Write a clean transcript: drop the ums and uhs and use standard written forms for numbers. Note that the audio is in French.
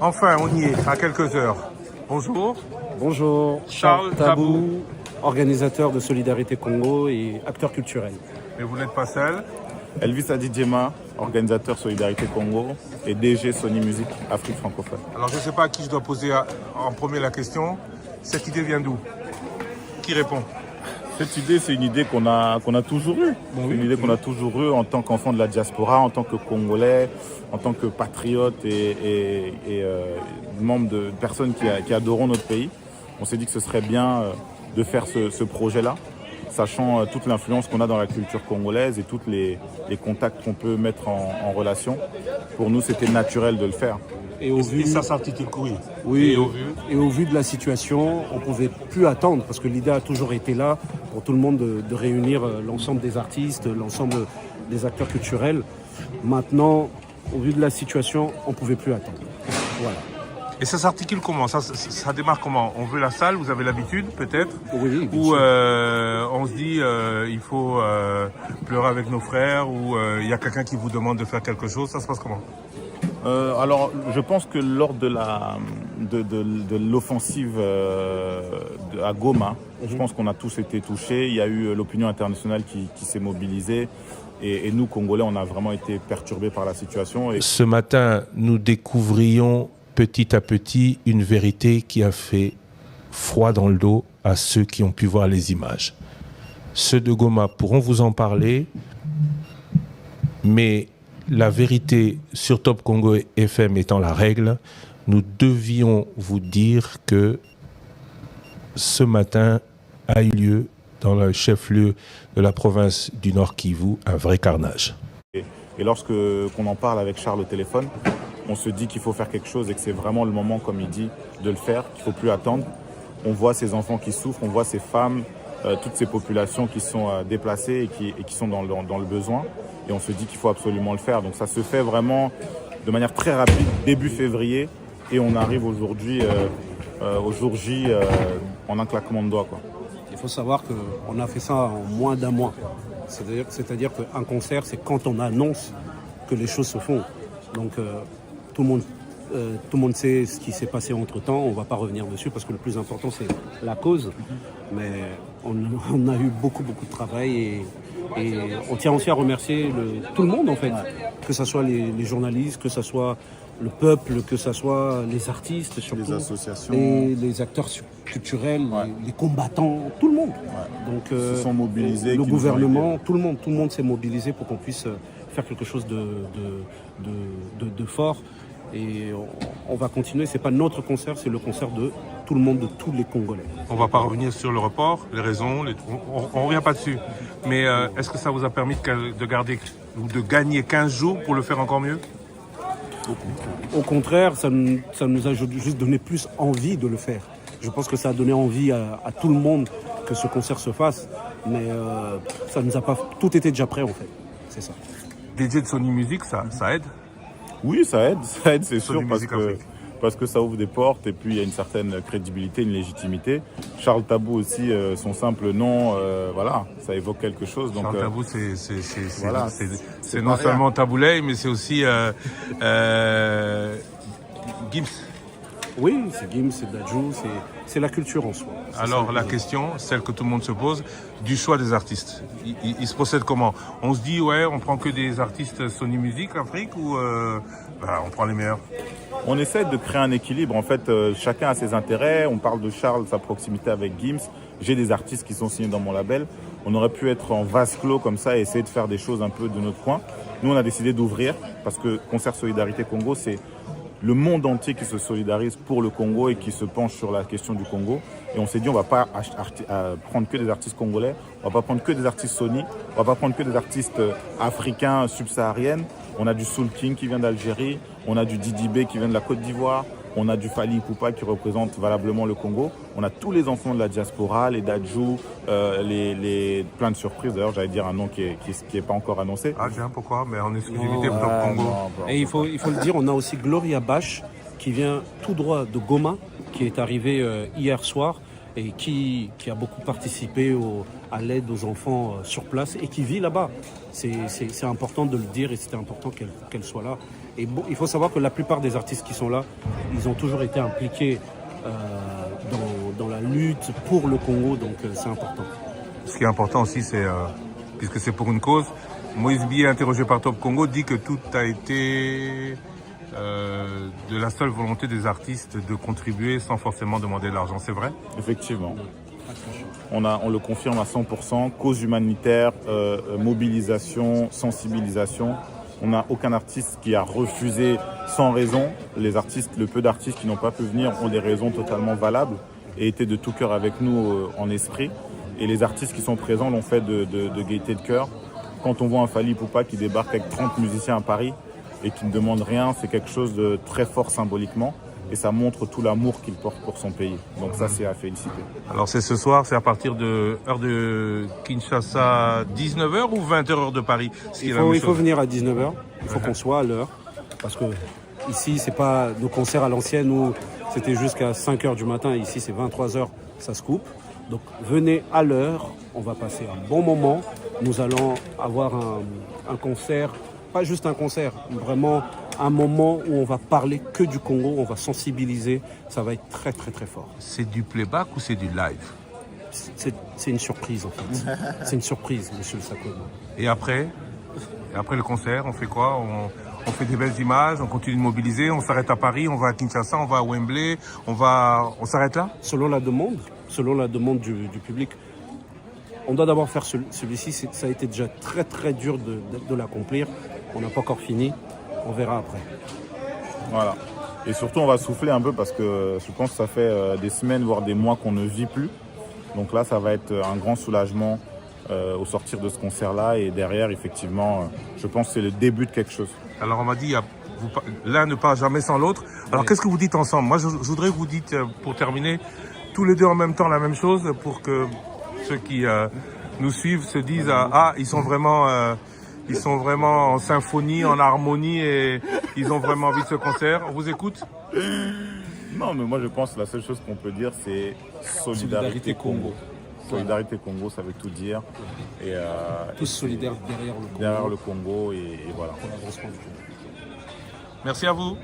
Enfin, on y est, à quelques heures. Bonjour. Bonjour, Charles Tabou, organisateur de Solidarité Congo et acteur culturel. Mais vous n'êtes pas seul. Elvis Adidjema, organisateur Solidarité Congo et DG Sony Music Afrique francophone. Alors je ne sais pas à qui je dois poser en premier la question. Cette idée vient d'où? Qui répond? Cette idée, c'est une idée qu'on a toujours eue. Bon, C'est oui. une idée qu'on a toujours eue en tant qu'enfant de la diaspora, en tant que Congolais, en tant que patriote et membre de personnes qui adorons notre pays. On s'est dit que ce serait bien de faire ce projet-là, sachant toute l'influence qu'on a dans la culture congolaise et tous les contacts qu'on peut mettre en relation. Pour nous, c'était naturel de le faire. Et ça s'articule, oui. Oui, Et au vu et au vu de la situation, on ne pouvait plus attendre parce que l'idée a toujours été là pour tout le monde de réunir l'ensemble des artistes, l'ensemble des acteurs culturels. Maintenant, au vu de la situation, on ne pouvait plus attendre. Voilà. Et ça s'articule comment? Ça démarre comment? On veut la salle, vous avez l'habitude peut-être? Oui, bien Ou sûr. on se dit il faut pleurer avec nos frères, ou il y a quelqu'un qui vous demande de faire quelque chose, ça se passe comment? Alors, je pense que lors de l'offensive à Goma, je pense qu'on a tous été touchés. Il y a eu l'opinion internationale qui s'est mobilisée. Et nous, Congolais, on a vraiment été perturbés par la situation. Et Ce matin, nous découvrions petit à petit une vérité qui a fait froid dans le dos à ceux qui ont pu voir les images. Ceux de Goma pourront vous en parler, mais la vérité sur Top Congo FM étant la règle, nous devions vous dire que ce matin a eu lieu dans le chef-lieu de la province du Nord Kivu un vrai carnage. Et lorsque qu'on en parle avec Charles au téléphone, on se dit qu'il faut faire quelque chose et que c'est vraiment le moment, comme il dit, de le faire, qu'il ne faut plus attendre. On voit ces enfants qui souffrent, on voit ces femmes, toutes ces populations qui sont déplacées et qui sont dans le besoin. Et on se dit qu'il faut absolument le faire. Donc ça se fait vraiment de manière très rapide, début février. Et on arrive aujourd'hui au jour J en un claquement de doigts, quoi. Il faut savoir qu'on a fait ça en moins d'un mois. C'est-à-dire qu'un concert, c'est quand on annonce que les choses se font. Donc tout le monde sait ce qui s'est passé entre-temps. On ne va pas revenir dessus parce que le plus important, c'est la cause. Mais on a eu beaucoup de travail et on tient aussi à remercier tout le monde, en fait. Que ce soit les journalistes, que ce soit le peuple, que ce soit les artistes, surtout, Les associations, les acteurs culturels, les combattants, tout le monde. Ouais. Donc, Ils se sont mobilisés, le qui nous ont gouvernement, aidés. tout le monde s'est mobilisé pour qu'on puisse faire quelque chose de fort. Et on va continuer. C'est pas notre concert, c'est le concert de tout le monde, de tous les Congolais. On ne va pas revenir sur le report, les raisons, on ne revient pas dessus. Mais est-ce que ça vous a permis de garder ou de gagner 15 jours pour le faire encore mieux? Au contraire, ça nous a juste donné plus envie de le faire. Je pense que ça a donné envie à tout le monde que ce concert se fasse. Mais ça nous a pas... Tout était déjà prêt, en fait. C'est ça. DJ de Sony Music, ça aide? Oui, ça aide, c'est sûr, Sony Music Afrique. parce que ça ouvre des portes et puis il y a une certaine crédibilité, une légitimité. Charles Tabou aussi, son simple nom, voilà, ça évoque quelque chose. Donc, Charles Tabou, voilà, c'est non pas seulement rien. Taboulay, mais c'est aussi Gims. Oui, c'est Gims, c'est Dadju, c'est la culture en soi. C'est Alors ça, la question, celle que tout le monde se pose, du choix des artistes. Il se procède comment? On se dit, ouais, on prend que des artistes Sony Music Afrique, ou on prend les meilleurs? On essaie de créer un équilibre. En fait, chacun a ses intérêts. On parle de Charles, sa proximité avec Gims. J'ai des artistes qui sont signés dans mon label. On aurait pu être en vase clos comme ça et essayer de faire des choses un peu de notre coin. Nous, on a décidé d'ouvrir parce que Concert Solidarité Congo, c'est le monde entier qui se solidarise pour le Congo et qui se penche sur la question du Congo. Et on s'est dit, on va pas prendre que des artistes congolais, on va pas prendre que des artistes Sony, on va pas prendre que des artistes africains subsahariennes. On a du Soul King qui vient d'Algérie, on a du Didi B qui vient de la Côte d'Ivoire, on a du Fally Ipupa qui représente valablement le Congo. On a tous les enfants de la diaspora, les Dadju, plein de surprises. D'ailleurs, j'allais dire un nom qui est pas encore annoncé. Ah, tiens, pourquoi? Mais en exclusivité pour Top Congo. Et il faut le dire, on a aussi Gloria Bash qui vient tout droit de Goma, qui est arrivée hier soir et qui a beaucoup participé à l'aide aux enfants sur place et qui vit là-bas. C'est important de le dire et c'était important qu'elle soit là. Et bon, il faut savoir que la plupart des artistes qui sont là, ils ont toujours été impliqués dans la lutte pour le Congo, donc c'est important. Ce qui est important aussi, c'est, puisque c'est pour une cause, Moïse Bié, interrogé par Top Congo, dit que tout a été de la seule volonté des artistes de contribuer sans forcément demander de l'argent. C'est vrai? Effectivement. On le confirme à 100%. Cause humanitaire, mobilisation, sensibilisation. On n'a aucun artiste qui a refusé sans raison. Le peu d'artistes qui n'ont pas pu venir ont des raisons totalement valables et étaient de tout cœur avec nous en esprit. Et les artistes qui sont présents l'ont fait de gaieté de cœur. Quand on voit un Fally Ipupa qui débarque avec 30 musiciens à Paris et qui ne demande rien, c'est quelque chose de très fort symboliquement. Et ça montre tout l'amour qu'il porte pour son pays. Donc ça, c'est à féliciter. Alors c'est ce soir, c'est à partir de heure de Kinshasa, 19h ou 20h heure de Paris? Il faut venir à 19h, il faut qu'on soit à l'heure. Parce que ici, c'est pas nos concerts à l'ancienne où c'était jusqu'à 5h du matin. Ici, c'est 23h, ça se coupe. Donc venez à l'heure, on va passer un bon moment. Nous allons avoir un concert, pas juste un concert, vraiment un moment où on va parler que du Congo, on va sensibiliser, ça va être très très très fort. C'est du playback ou c'est du live? C'est une surprise en fait. C'est une surprise, monsieur le Sakoma. Et après le concert, on fait quoi? On fait des belles images, on continue de mobiliser, on s'arrête à Paris, on va à Kinshasa, on va à Wembley, on s'arrête là? Selon la demande du public. On doit d'abord faire celui-ci, ça a été déjà très très dur de l'accomplir. On n'a pas encore fini, on verra après. Voilà. Et surtout, on va souffler un peu parce que je pense que ça fait des semaines, voire des mois qu'on ne vit plus. Donc là, ça va être un grand soulagement au sortir de ce concert-là. Et derrière, effectivement, je pense que c'est le début de quelque chose. Alors on m'a dit, l'un ne part jamais sans l'autre. Alors qu'est-ce que vous dites ensemble? Moi, je voudrais que vous dites, pour terminer, tous les deux en même temps la même chose pour que ceux qui nous suivent se disent ils sont vraiment en symphonie, en harmonie et ils ont vraiment envie de ce concert. On vous écoute? Non, mais moi je pense que la seule chose qu'on peut dire, c'est Solidarité Congo. Solidarité Congo, ça veut tout dire. Et, tous solidaires derrière le Congo. Derrière le Congo et voilà. Merci à vous.